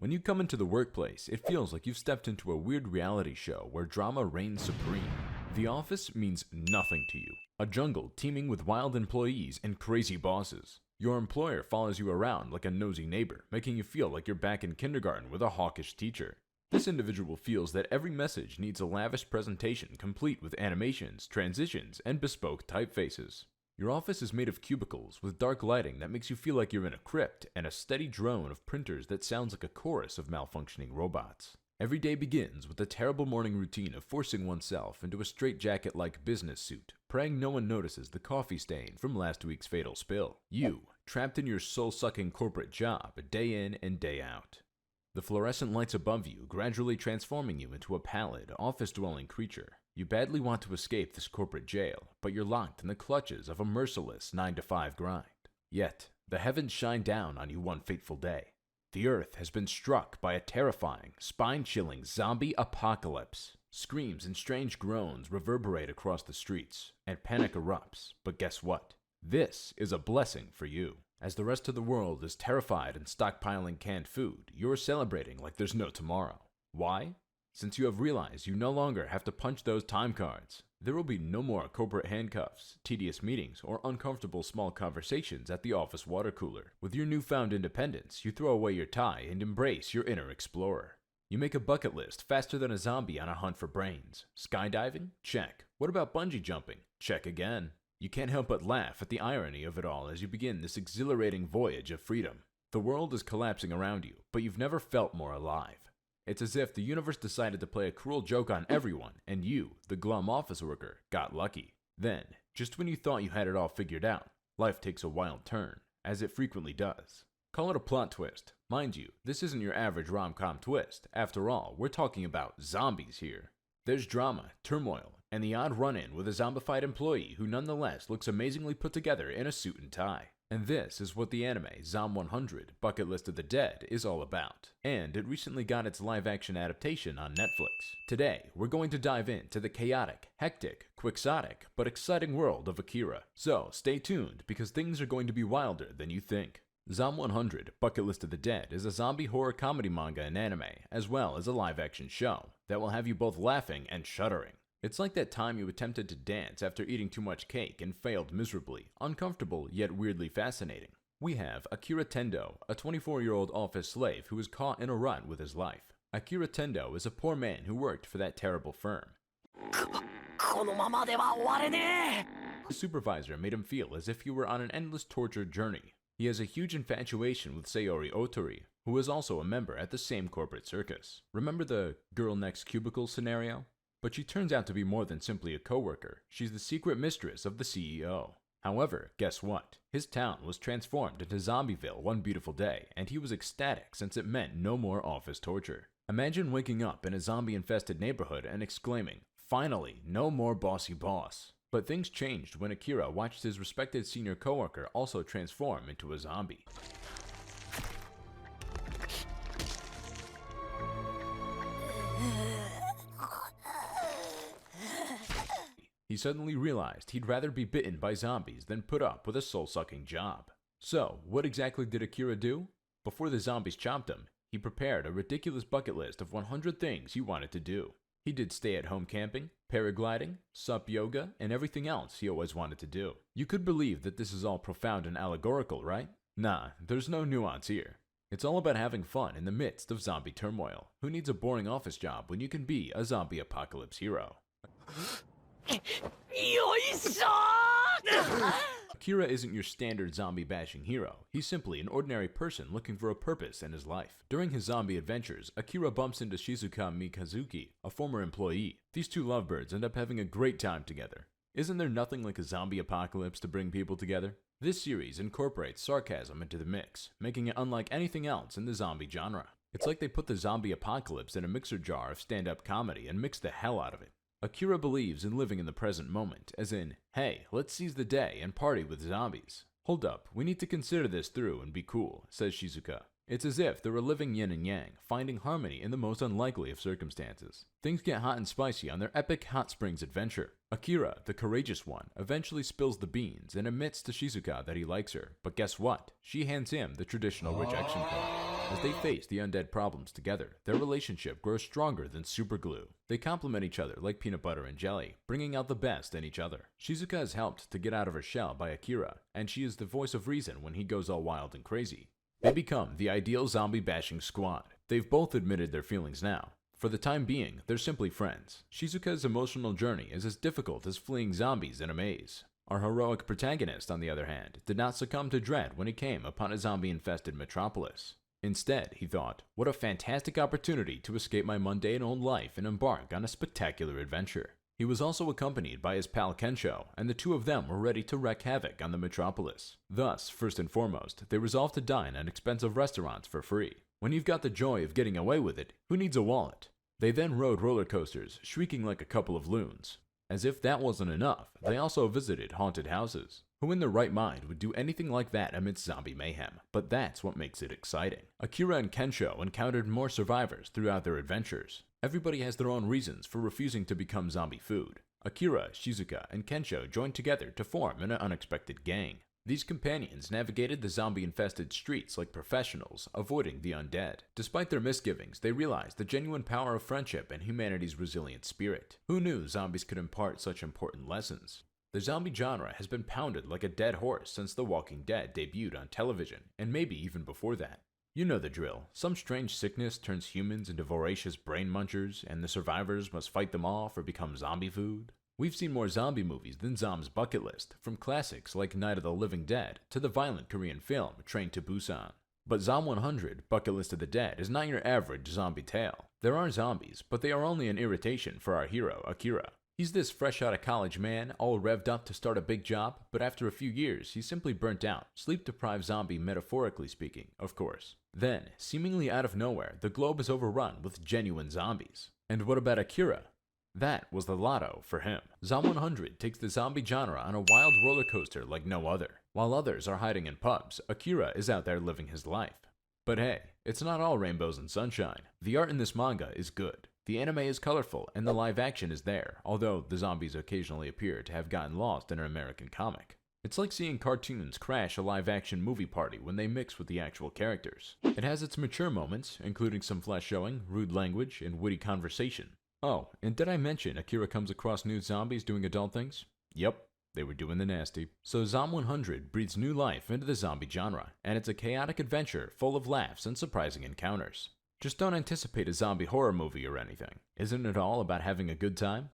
When you come into the workplace, it feels like you've stepped into a weird reality show where drama reigns supreme. The office means nothing to you. A jungle teeming with wild employees and crazy bosses. Your employer follows you around like a nosy neighbor, making you feel like you're back in kindergarten with a hawkish teacher. This individual feels that every message needs a lavish presentation complete with animations, transitions, and bespoke typefaces. Your office is made of cubicles with dark lighting that makes you feel like you're in a crypt and a steady drone of printers that sounds like a chorus of malfunctioning robots. Every day begins with a terrible morning routine of forcing oneself into a straitjacket-like business suit, praying no one notices the coffee stain from last week's fatal spill. You, trapped in your soul-sucking corporate job day in and day out. The fluorescent lights above you gradually transforming you into a pallid, office-dwelling creature. You badly want to escape this corporate jail, but you're locked in the clutches of a merciless 9-to-5 grind. Yet, the heavens shine down on you one fateful day. The earth has been struck by a terrifying, spine-chilling zombie apocalypse. Screams and strange groans reverberate across the streets, and panic erupts. But guess what? This is a blessing for you. As the rest of the world is terrified and stockpiling canned food, you're celebrating like there's no tomorrow. Why? Since you have realized you no longer have to punch those time cards. There will be no more corporate handcuffs, tedious meetings, or uncomfortable small conversations at the office water cooler. With your newfound independence, you throw away your tie and embrace your inner explorer. You make a bucket list faster than a zombie on a hunt for brains. Skydiving? Check. What about bungee jumping? Check again. You can't help but laugh at the irony of it all as you begin this exhilarating voyage of freedom. The world is collapsing around you, but you've never felt more alive. It's as if the universe decided to play a cruel joke on everyone, and you, the glum office worker, got lucky. Then, just when you thought you had it all figured out, life takes a wild turn, as it frequently does. Call it a plot twist. Mind you, this isn't your average rom-com twist. After all, we're talking about zombies here. There's drama, turmoil, and the odd run-in with a zombified employee who nonetheless looks amazingly put together in a suit and tie. And this is what the anime Zom 100 Bucket List of the Dead is all about. And it recently got its live-action adaptation on Netflix. Today, we're going to dive into the chaotic, hectic, quixotic, but exciting world of Akira. So stay tuned because things are going to be wilder than you think. Zom 100 Bucket List of the Dead is a zombie horror comedy manga and anime, as well as a live-action show, that will have you both laughing and shuddering. It's like that time you attempted to dance after eating too much cake and failed miserably, uncomfortable yet weirdly fascinating. We have Akira Tendo, a 24-year-old office slave who is caught in a rut with his life. Akira Tendo is a poor man who worked for that terrible firm. His supervisor made him feel as if he were on an endless torture journey. He has a huge infatuation with Sayori Otori, who is also a member at the same corporate circus. Remember the girl next cubicle scenario? But she turns out to be more than simply a coworker. She's the secret mistress of the CEO. However, guess what? His town was transformed into Zombieville one beautiful day, and he was ecstatic since it meant no more office torture. Imagine waking up in a zombie-infested neighborhood and exclaiming, "Finally, no more bossy boss." But things changed when Akira watched his respected senior coworker also transform into a zombie. He suddenly realized he'd rather be bitten by zombies than put up with a soul-sucking job. So, what exactly did Akira do? Before the zombies chopped him, he prepared a ridiculous bucket list of 100 things he wanted to do. He did stay-at-home camping, paragliding, sup yoga, and everything else he always wanted to do. You could believe that this is all profound and allegorical, right? Nah, there's no nuance here. It's all about having fun in the midst of zombie turmoil. Who needs a boring office job when you can be a zombie apocalypse hero? Akira isn't your standard zombie-bashing hero. He's simply an ordinary person looking for a purpose in his life. During his zombie adventures, Akira bumps into Shizuka Mikazuki, a former employee. These two lovebirds end up having a great time together. Isn't there nothing like a zombie apocalypse to bring people together? This series incorporates sarcasm into the mix, making it unlike anything else in the zombie genre. It's like they put the zombie apocalypse in a mixer jar of stand-up comedy and mixed the hell out of it. Akira believes in living in the present moment, as in, hey, let's seize the day and party with zombies. Hold up, we need to consider this through and be cool, says Shizuka. It's as if they're a living yin and yang, finding harmony in the most unlikely of circumstances. Things get hot and spicy on their epic hot springs adventure. Akira, the courageous one, eventually spills the beans and admits to Shizuka that he likes her, but guess what? She hands him the traditional rejection card. As they face the undead problems together, their relationship grows stronger than superglue. They complement each other like peanut butter and jelly, bringing out the best in each other. Shizuka is helped to get out of her shell by Akira, and she is the voice of reason when he goes all wild and crazy. They become the ideal zombie-bashing squad. They've both admitted their feelings now. For the time being, they're simply friends. Shizuka's emotional journey is as difficult as fleeing zombies in a maze. Our heroic protagonist, on the other hand, did not succumb to dread when he came upon a zombie-infested metropolis. Instead, he thought, what a fantastic opportunity to escape my mundane old life and embark on a spectacular adventure. He was also accompanied by his pal Kensho, and the two of them were ready to wreak havoc on the metropolis. Thus, first and foremost, they resolved to dine at expensive restaurants for free. When you've got the joy of getting away with it, who needs a wallet? They then rode roller coasters, shrieking like a couple of loons. As if that wasn't enough, they also visited haunted houses. Who in their right mind would do anything like that amidst zombie mayhem? But that's what makes it exciting. Akira and Kensho encountered more survivors throughout their adventures. Everybody has their own reasons for refusing to become zombie food. Akira, Shizuka, and Kensho joined together to form an unexpected gang. These companions navigated the zombie-infested streets like professionals, avoiding the undead. Despite their misgivings, they realized the genuine power of friendship and humanity's resilient spirit. Who knew zombies could impart such important lessons? The zombie genre has been pounded like a dead horse since The Walking Dead debuted on television, and maybe even before that. You know the drill. Some strange sickness turns humans into voracious brain munchers, and the survivors must fight them off or become zombie food. We've seen more zombie movies than Zom's bucket list, from classics like Night of the Living Dead to the violent Korean film Train to Busan. But Zom 100, Bucket List of the Dead, is not your average zombie tale. There are zombies, but they are only an irritation for our hero, Akira. He's this fresh out of college man, all revved up to start a big job, but after a few years, he's simply burnt out, sleep-deprived zombie metaphorically speaking, of course. Then, seemingly out of nowhere, the globe is overrun with genuine zombies. And what about Akira? That was the lotto for him. Zom 100 takes the zombie genre on a wild roller coaster like no other. While others are hiding in pubs, Akira is out there living his life. But hey, it's not all rainbows and sunshine. The art in this manga is good. The anime is colorful, and the live action is there, although the zombies occasionally appear to have gotten lost in an American comic. It's like seeing cartoons crash a live action movie party when they mix with the actual characters. It has its mature moments, including some flesh showing, rude language, and witty conversation. Oh, and did I mention Akira comes across new zombies doing adult things? Yep, they were doing the nasty. So Zom 100 breathes new life into the zombie genre, and it's a chaotic adventure full of laughs and surprising encounters. Just don't anticipate a zombie horror movie or anything. Isn't it all about having a good time?